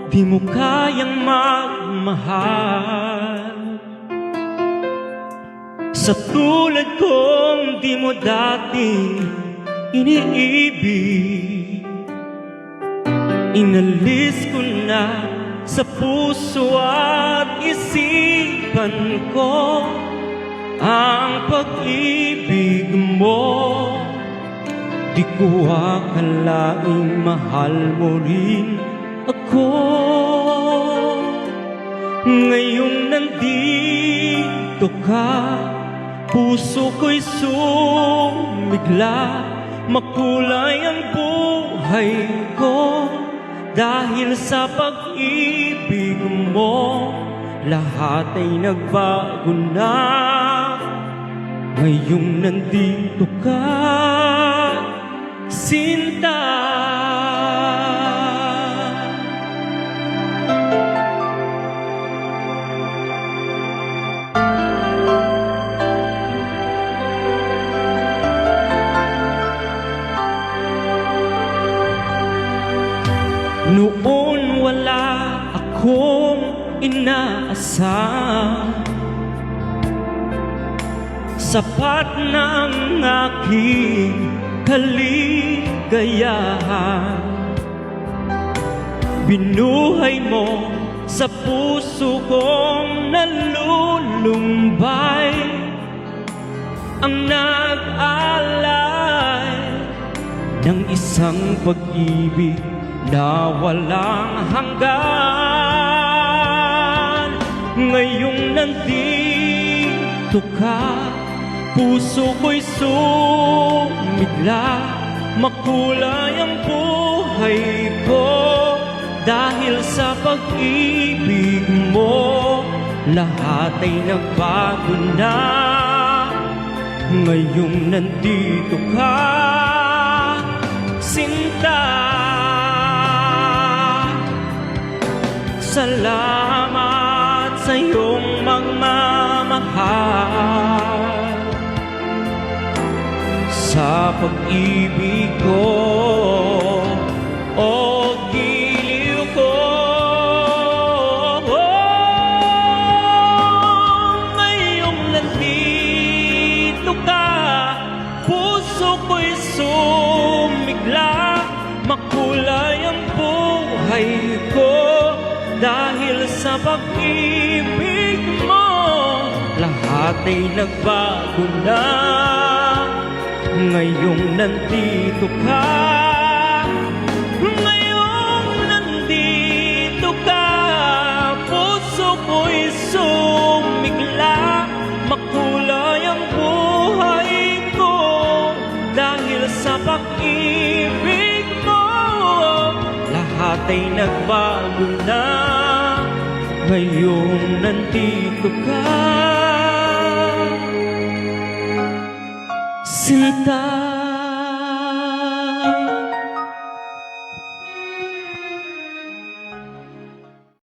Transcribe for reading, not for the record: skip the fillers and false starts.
di mo kayang magmahal. Sa tulad kong di mo dating iniibig, inalis ko na sa puso at isipan ko ang pag-ibig mo. Di ko akalaing mahal mo rin ako. Ngayong nandito ka, puso ko'y sumigla. Makulay ang buhay ko dahil sa pag-ibig mo. Lahat ay nagbago na ngayong nandito ka, Sinta. Noon wala akong inaasam, sapat na ang aking kaligayahan. Binuhay mo sa puso kong nalulumbay, ang nag-alay ng isang pag-ibig na walang hanggan. Ngayong nandito ka, puso ko'y sumigla. Makulay ang buhay ko dahil sa pag-ibig mo. Lahat ay nagbago na ngayong nandito ka, Sinta. Salamat sa iyong magmamahal, sa pag-ibig ko, o giliw ko. Ngayong nandito ka, puso ko'y sumigla. Makulay ang buhay ko dahil sa pag-ibig mo. Lahat ay nagbago na ngayong nandito ka. Ngayong nandito ka, puso ko'y sumigla. Makulay ang buhay ko dahil sa pag-ibig mo. Lahat ay nagbago na ngayong nandito ka, Sinta.